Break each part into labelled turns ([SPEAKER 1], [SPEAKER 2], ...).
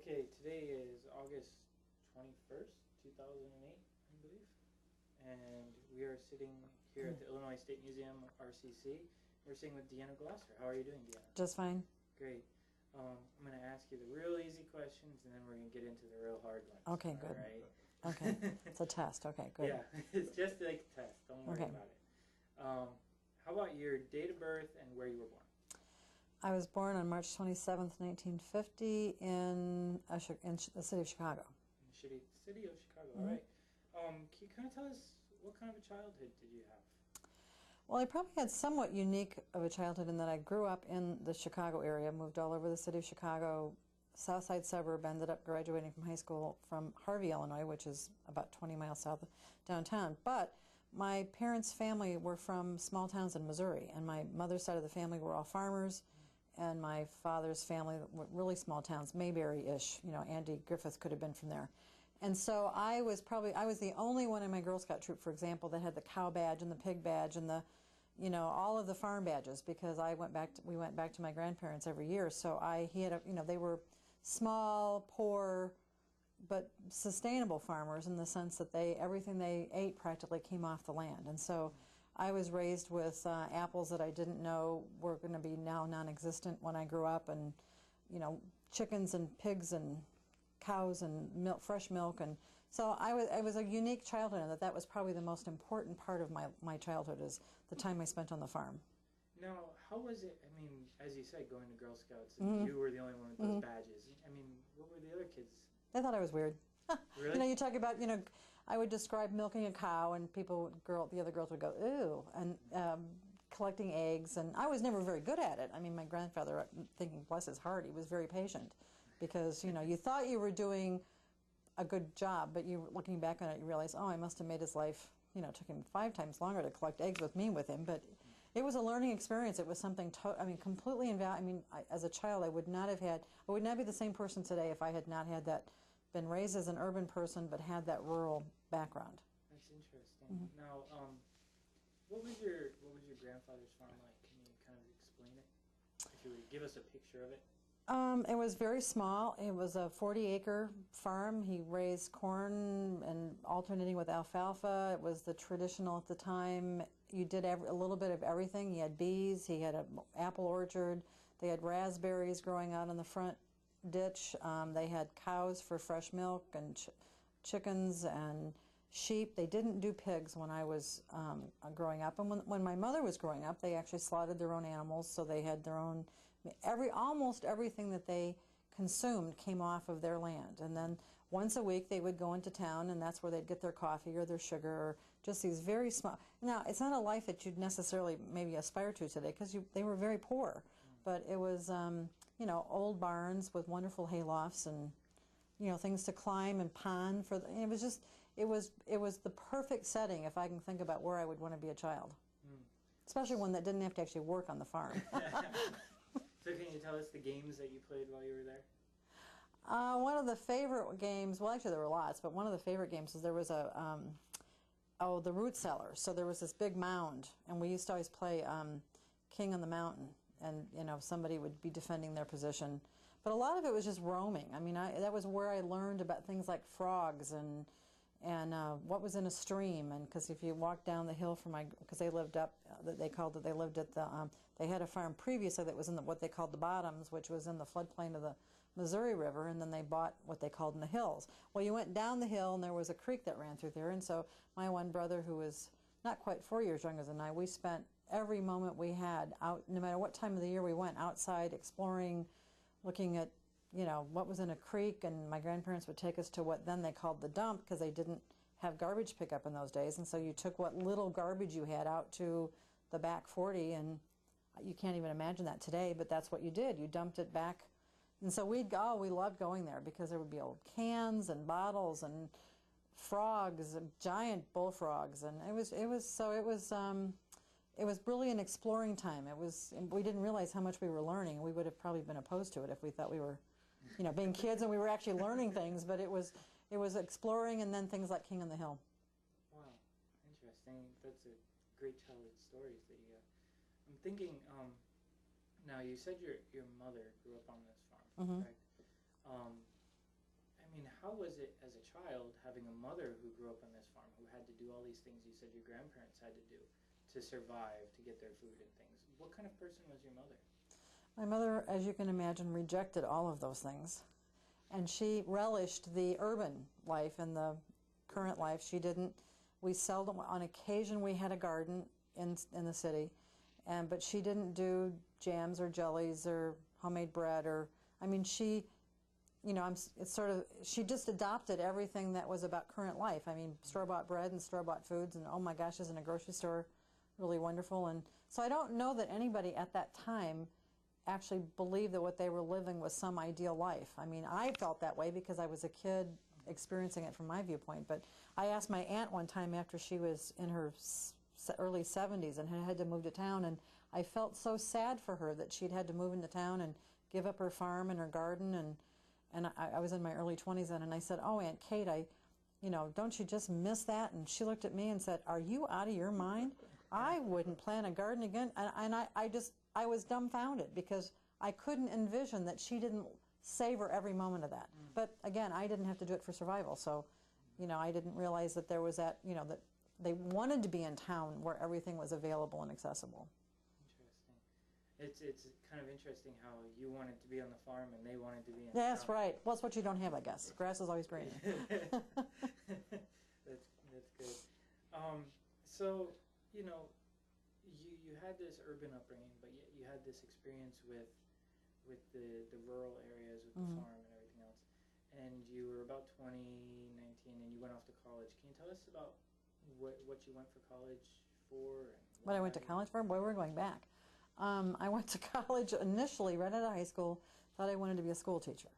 [SPEAKER 1] Okay, today is August 21st, 2008, I believe. And we are sitting here at the Illinois State Museum, RCC. We're sitting with Deanna Glosser. How are you doing, Deanna?
[SPEAKER 2] Just fine.
[SPEAKER 1] Great. I'm going to ask you the real easy questions, and then we're going to get into the real hard ones.
[SPEAKER 2] Okay, good.
[SPEAKER 1] All right?
[SPEAKER 2] Okay. It's a test. Okay, good.
[SPEAKER 1] Yeah, it's just like a test. Don't worry about it. How about your date of birth and where you were born?
[SPEAKER 2] I was born on March 27th, 1950 in the city of Chicago.
[SPEAKER 1] In the city of Chicago, all right. Can you kind of tell us what kind of a childhood did you have?
[SPEAKER 2] Well, I probably had somewhat unique of a childhood in that I grew up in the Chicago area, moved all over the city of Chicago, south side suburb, ended up graduating from high school from Harvey, Illinois, which is about 20 miles south of downtown. But my parents' family were from small towns in Missouri, and my mother's side of the family were all farmers, and my father's family were really small towns, Mayberry-ish. You know, Andy Griffith could have been from there. And so I was the only one in my Girl Scout troop, for example, that had the cow badge and the pig badge and the, you know, all of the farm badges, because we went back to my grandparents every year. So he had they were small, poor, but sustainable farmers in the sense that everything they ate practically came off the land. And so I was raised with apples that I didn't know were going to be now non-existent when I grew up, and, you know, chickens and pigs and cows and fresh milk. And so I was a unique childhood, and that was probably the most important part of my childhood, is the time I spent on the farm.
[SPEAKER 1] Now, how was it, I mean, as you said, going to Girl Scouts, and you were the only one with those badges. I mean, what were the other kids?
[SPEAKER 2] They thought I was weird.
[SPEAKER 1] Really?
[SPEAKER 2] You know, you talk about, I would describe milking a cow, and the other girls would go, ooh, and collecting eggs, and I was never very good at it. I mean, my grandfather, thinking bless his heart, he was very patient, because, you thought you were doing a good job, but looking back on it, you realize, oh, I must have made his life, it took him 5 times longer to collect eggs with him, but it was a learning experience. It was something, completely invaluable. As a child, I would not be the same person today if I had not had that, been raised as an urban person, but had that rural background.
[SPEAKER 1] That's interesting. Now, what was your grandfather's farm like? Can you kind of explain it? If you would give us a picture of it.
[SPEAKER 2] It was very small. It was a 40-acre farm. He raised corn and alternating with alfalfa. It was the traditional at the time. You did a little bit of everything. He had bees. He had an apple orchard. They had raspberries growing out in the front ditch. They had cows for fresh milk, and chickens and sheep. They didn't do pigs when I was growing up. And when my mother was growing up, they actually slaughtered their own animals, so they had their own, almost everything that they consumed came off of their land. And then once a week they would go into town, and that's where they'd get their coffee or their sugar, or just these very small. Now, it's not a life that you'd necessarily maybe aspire to today, because they were very poor. But it was, old barns with wonderful haylofts, and things to climb and pond for. It was the perfect setting if I can think about where I would want to be a child, especially one that didn't have to actually work on the farm.
[SPEAKER 1] So can you tell us the games that you played while you were there?
[SPEAKER 2] One of the favorite games, well, actually there were lots, but one of the favorite games was there was the root cellar. So there was this big mound, and we used to always play King on the Mountain, and somebody would be defending their position. But a lot of it was just roaming. I mean, that was where I learned about things like frogs and what was in a stream. And because if you walk down the hill because they lived up, they had a farm previously that was in what they called the bottoms, which was in the floodplain of the Missouri River, and then they bought what they called in the hills. Well, you went down the hill, and there was a creek that ran through there, and so my one brother, who was not quite 4 years younger than I, we spent every moment we had out, no matter what time of the year we went, outside exploring, looking at what was in a creek. And my grandparents would take us to what then they called the dump, because they didn't have garbage pickup in those days, and so you took what little garbage you had out to the back 40, and you can't even imagine that today, but that's what you did. You dumped it back. And so we loved going there, because there would be old cans and bottles and frogs, giant bullfrogs, and it was really an exploring time. We didn't realize how much we were learning. We would have probably been opposed to it if we thought we were, being kids and we were actually learning things. But it was exploring, and then things like King on the Hill.
[SPEAKER 1] Wow, interesting. That's a great childhood stories that you got. I'm thinking. Now you said your mother grew up on this farm, correct? mean, how was it as a child having a mother who grew up on this farm, who had to do all these things you said your grandparents had to do to survive, to get their food and things? What kind of person was your mother?
[SPEAKER 2] My mother, as you can imagine, rejected all of those things. And she relished the urban life and the current life. She didn't, we seldom, on occasion we had a garden in the city, but she didn't do jams or jellies or homemade bread or, I mean, she, it's sort of, she just adopted everything that was about current life. I mean, store-bought bread and store-bought foods, and oh my gosh, isn't a grocery store really wonderful? And so I don't know that anybody at that time actually believed that what they were living was some ideal life. I mean, I felt that way because I was a kid experiencing it from my viewpoint. But I asked my aunt one time after she was in her early 70s and had to move to town, and I felt so sad for her that she'd had to move into town and give up her farm and her garden, and I was in my early 20s then, and I said, "Oh, Aunt Kate, don't you just miss that?" And she looked at me and said, "Are you out of your mind? I wouldn't plant a garden again." And I was dumbfounded because I couldn't envision that she didn't savor every moment of that. But again, I didn't have to do it for survival, so I didn't realize that there was that, that they wanted to be in town where everything was available and accessible.
[SPEAKER 1] Interesting. It's kind of interesting how you wanted to be on the farm and they wanted to be in town.
[SPEAKER 2] That's right. Well, it's what you don't have, I guess. Grass is always greener.
[SPEAKER 1] That's good. So, you had this urban upbringing, but yet you had this experience with the rural areas, with the farm and everything else. And you were about 20, 19, and you went off to college. Can you tell us about what you went for college for? And
[SPEAKER 2] what I went to college for? Boy, we're going back. I went to college initially, right out of high school, thought I wanted to be a school teacher.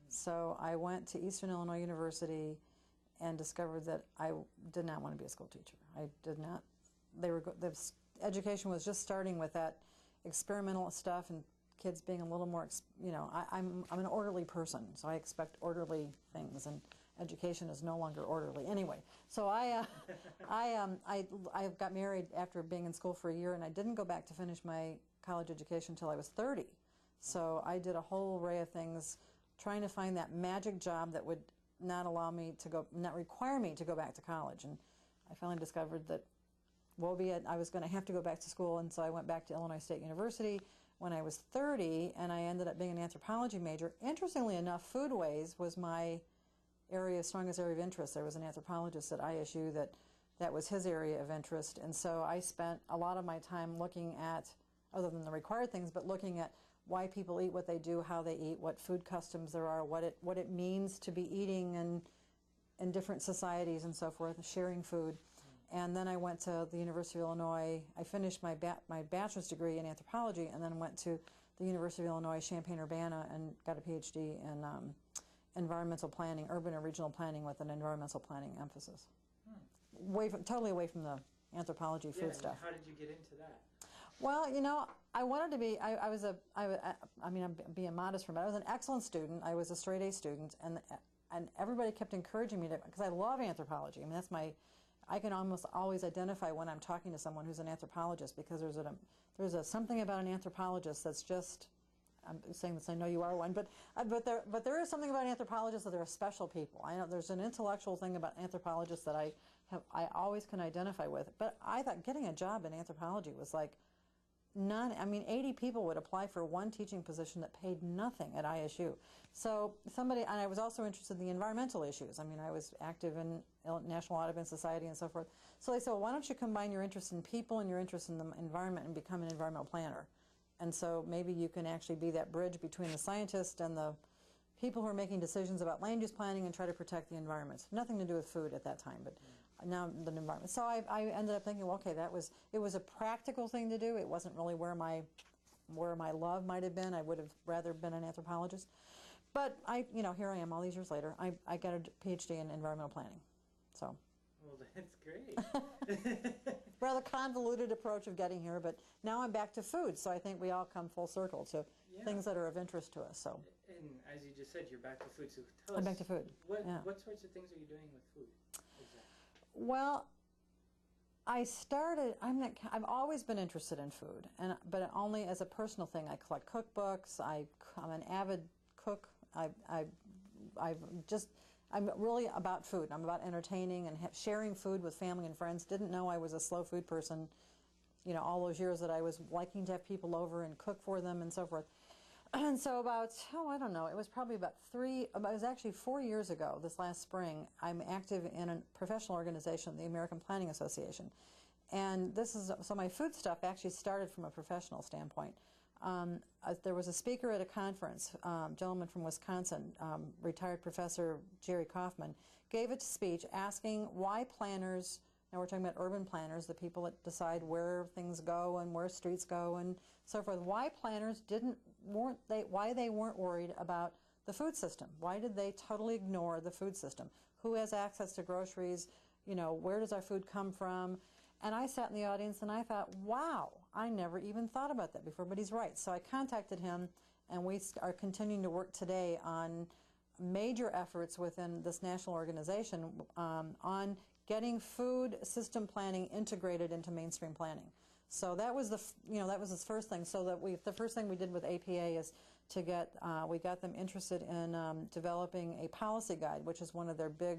[SPEAKER 2] So I went to Eastern Illinois University and discovered that I did not want to be a school teacher. I did not. The education was just starting with that experimental stuff and kids being a little more, I'm an orderly person, so I expect orderly things, and education is no longer orderly. Anyway, so I got married after being in school for a year, and I didn't go back to finish my college education until I was 30. So I did a whole array of things trying to find that magic job that would not require me to go back to college. And I finally discovered that, woe be it, I was going to have to go back to school, and so I went back to Illinois State University when I was 30, and I ended up being an anthropology major. Interestingly enough, foodways was my strongest area of interest. There was an anthropologist at ISU that was his area of interest, and so I spent a lot of my time looking at, other than the required things, but looking at why people eat what they do, how they eat, what food customs there are, what it means to be eating in different societies and so forth, sharing food. And then I went to the University of Illinois. I finished my bachelor's degree in anthropology, and then went to the University of Illinois Champaign-Urbana and got a PhD in environmental planning, urban and regional planning with an environmental planning emphasis. Totally away from the anthropology food stuff.
[SPEAKER 1] How did you get into that?
[SPEAKER 2] Well, I wanted to be, I'm being modest for a minute. I was an excellent student. I was a straight A student, and everybody kept encouraging me to, because I love anthropology. I mean, I can almost always identify when I'm talking to someone who's an anthropologist, because there's something about an anthropologist that's just, I'm saying this, I know you are one, but there is something about anthropologists that they're special people. I know there's an intellectual thing about anthropologists that I always can identify with. But I thought getting a job in anthropology was like 80 people would apply for one teaching position that paid nothing at ISU. So and I was also interested in the environmental issues. I mean, I was active in National Audubon Society and so forth. So they said, well, why don't you combine your interest in people and your interest in the environment and become an environmental planner? And so maybe you can actually be that bridge between the scientists and the people who are making decisions about land use planning and try to protect the environment. Nothing to do with food at that time, but now the environment. So I ended up thinking, well, okay, it was a practical thing to do. It wasn't really where my love might have been. I would have rather been an anthropologist. But here I am all these years later. I got a PhD in environmental planning. So.
[SPEAKER 1] Well, that's great.
[SPEAKER 2] Rather convoluted approach of getting here, but now I'm back to food. So I think we all come full circle to things that are of interest to us. So. And
[SPEAKER 1] as you just said, you're back to food. So tell us.
[SPEAKER 2] I'm back to food.
[SPEAKER 1] What sorts of things are you doing with food?
[SPEAKER 2] Well, I've always been interested in food, but only as a personal thing. I collect cookbooks. I'm an avid cook. I I'm really about food. I'm about entertaining and sharing food with family and friends. Didn't know I was a slow food person, all those years that I was liking to have people over and cook for them and so forth. And so about, I don't know, it was probably it was actually 4 years ago, this last spring, I'm active in a professional organization, the American Planning Association. And so my food stuff actually started from a professional standpoint. There was a speaker at a conference, a gentleman from Wisconsin, retired Professor Jerry Kaufman, gave a speech asking why planners, now we're talking about urban planners, the people that decide where things go and where streets go and so forth, why planners why they weren't worried about the food system. Why did they totally ignore the food system? Who has access to groceries? Where does our food come from? And I sat in the audience and I thought, wow, I never even thought about that before, but he's right. So I contacted him, and we are continuing to work today on major efforts within this national organization on getting food system planning integrated into mainstream planning. So that was that was his first thing. So the first thing we did with APA is to we got them interested in developing a policy guide, which is one of their big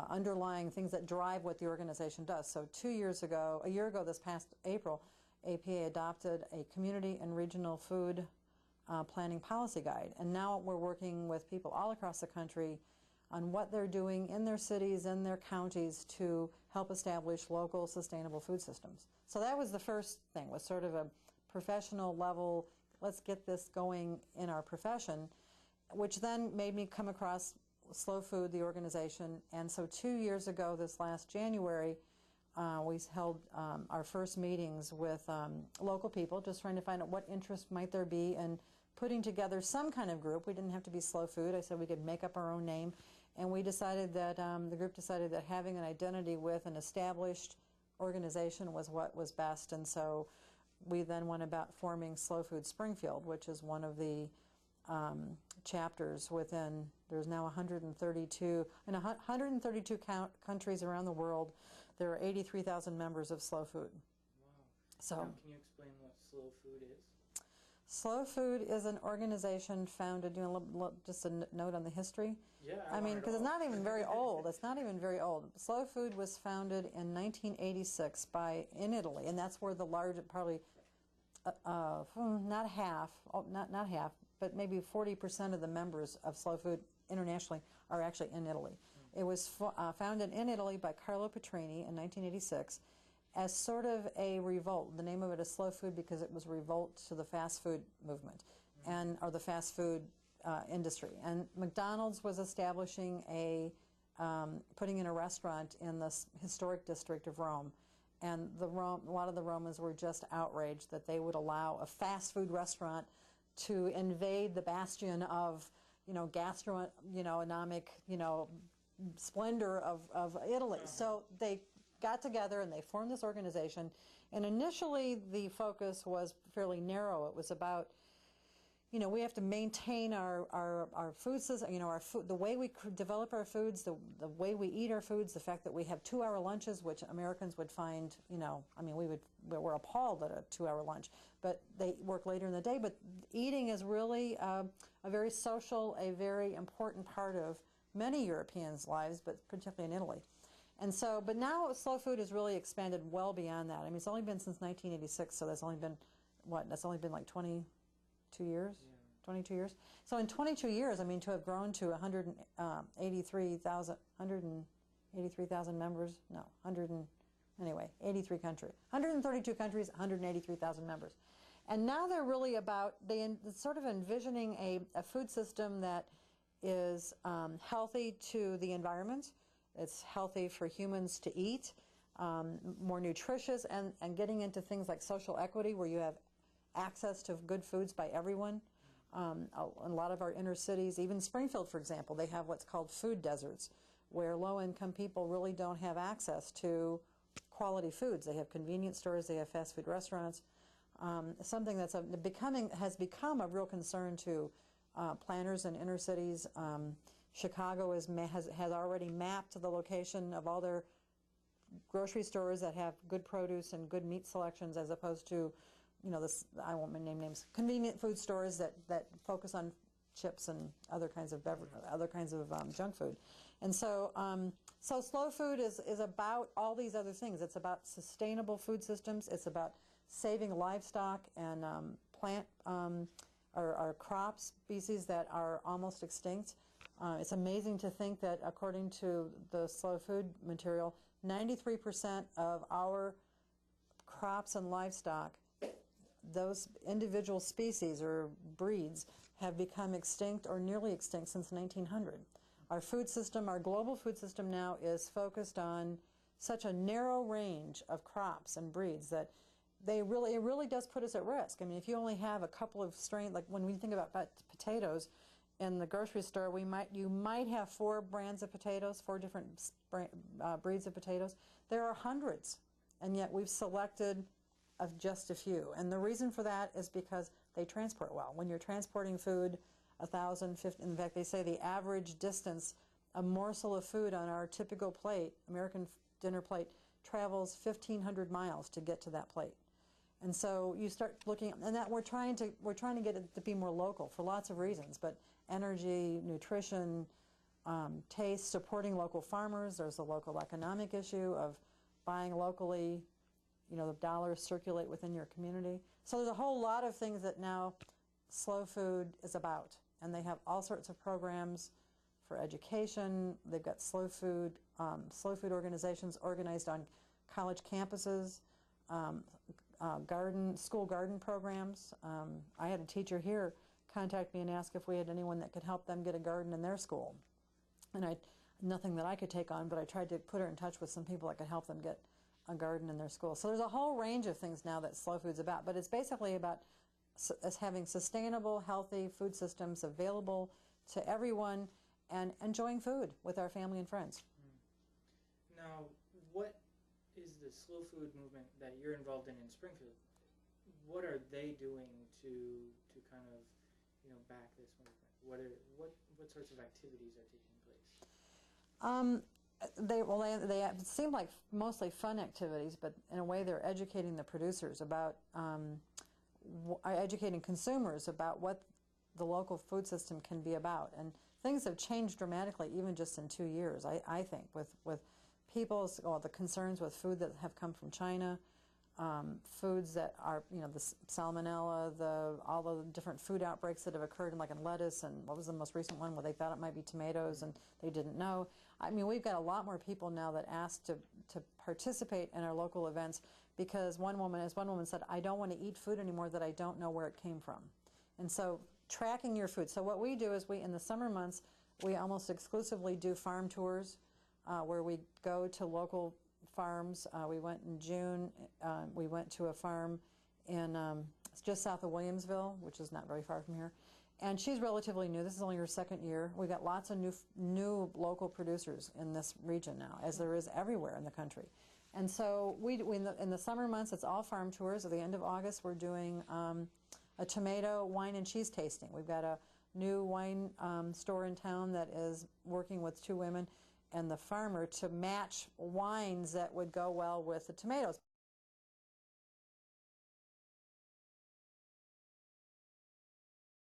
[SPEAKER 2] underlying things that drive what the organization does. So a year ago this past April, APA adopted a community and regional food planning policy guide. And now we're working with people all across the country on what they're doing in their cities and their counties to help establish local sustainable food systems. So that was the first thing, was sort of a professional level, let's get this going in our profession, which then made me come across Slow Food, the organization. And so 2 years ago, this last January, we held our first meetings with local people, just trying to find out what interest might there be in putting together some kind of group. We didn't have to be Slow Food. I said we could make up our own name. And we decided that, the group decided that having an identity with an established organization was what was best. And so we then went about forming Slow Food Springfield, which is one of the chapters within, there's now 132, in 132 countries around the world, there are 83,000 members of Slow Food.
[SPEAKER 1] Wow.
[SPEAKER 2] So,
[SPEAKER 1] now, can you explain what Slow Food is?
[SPEAKER 2] Slow Food is an organization founded, just a note on the history.
[SPEAKER 1] Yeah,
[SPEAKER 2] I mean, because it's not even very old. It's not even very old. Slow Food was founded in 1986 in Italy, and that's where the large, probably not half, but maybe 40% of the members of Slow Food internationally are actually in Italy. It was founded in Italy by Carlo Petrini in 1986 as sort of a revolt. The name of it is Slow Food because it was a revolt to the fast food movement or the fast food industry. And McDonald's was establishing putting in a restaurant in the historic district of Rome. And a lot of the Romans were just outraged that they would allow a fast food restaurant to invade the bastion of, gastronomic, splendor of Italy. So they got together and they formed this organization. And initially the focus was fairly narrow. It was about, we have to maintain our food system, the way we develop our foods, the way we eat our foods, the fact that we have 2-hour lunches, which Americans would find, we're appalled at a 2-hour lunch, but they work later in the day. But eating is really a very social, a very important part of many Europeans' lives, but particularly in Italy. And so, but now Slow Food has really expanded well beyond that. I mean, it's only been since 1986, so that's only been like 22 years? Yeah. 22 years? So in 22 years, to have grown to 183,000 members, 83 countries. 132 countries, 183,000 members. And now they're really about, sort of envisioning a food system that is healthy to the environment. It's healthy for humans to eat, more nutritious, and getting into things like social equity, where you have access to good foods by everyone. A lot of our inner cities, even Springfield, for example, they have what's called food deserts, where low-income people really don't have access to quality foods. They have convenience stores, they have fast food restaurants. Something that's has become a real concern to planners in inner cities. Chicago has already mapped the location of all their grocery stores that have good produce and good meat selections, as opposed to, I won't name names, convenient food stores that focus on chips and other kinds of junk food. And so, so slow food is about all these other things. It's about sustainable food systems. It's about saving livestock and plant or crop species that are almost extinct. It's amazing to think that according to the slow food material, 93% of our crops and livestock, those individual species or breeds, have become extinct or nearly extinct since 1900. Our food system, our global food system now is focused on such a narrow range of crops and breeds that it really does put us at risk. I mean, if you only have a couple of strains, like when we think about potatoes, in the grocery store, you might have 4 brands of potatoes, 4 different breeds of potatoes. There are hundreds, and yet we've selected of just a few. And the reason for that is because they transport well. When you're transporting food, 1,050, in fact, they say the average distance a morsel of food on our typical plate, American dinner plate, travels 1,500 miles to get to that plate. And so you start looking, and that we're trying to get it to be more local for lots of reasons, but energy, nutrition, taste, supporting local farmers. There's a local economic issue of buying locally, the dollars circulate within your community. So there's a whole lot of things that now slow food is about, and they have all sorts of programs for education. They've got slow food organizations organized on college campuses, school garden programs. I had a teacher here contact me and ask if we had anyone that could help them get a garden in their school. And nothing that I could take on, but I tried to put her in touch with some people that could help them get a garden in their school. So there's a whole range of things now that slow food's about, but it's basically about us having sustainable, healthy food systems available to everyone and enjoying food with our family and friends.
[SPEAKER 1] Now, what is the slow food movement that you're involved in Springfield? What are they doing to kind of back this movement? What sorts of activities are taking place?
[SPEAKER 2] They seem like mostly fun activities, but in a way they're educating the producers about, educating consumers about what the local food system can be about. And things have changed dramatically even just in 2 years, I think, with people's, the concerns with food that have come from China, foods that are, the salmonella, all the different food outbreaks that have occurred in lettuce, and what was the most recent one where they thought it might be tomatoes and they didn't know. I mean, we've got a lot more people now that ask to participate in our local events because as one woman said, I don't want to eat food anymore that I don't know where it came from. And so tracking your food. So what we do is in the summer months, we almost exclusively do farm tours where we go to local farms. We went in June. We went to a farm in just south of Williamsville, which is not very far from here. And she's relatively new. This is only her second year. We've got lots of new local producers in this region now, as there is everywhere in the country. And so in the summer months, it's all farm tours. At the end of August, we're doing a tomato, wine, and cheese tasting. We've got a new wine store in town that is working with 2 women and the farmer to match wines that would go well with the tomatoes.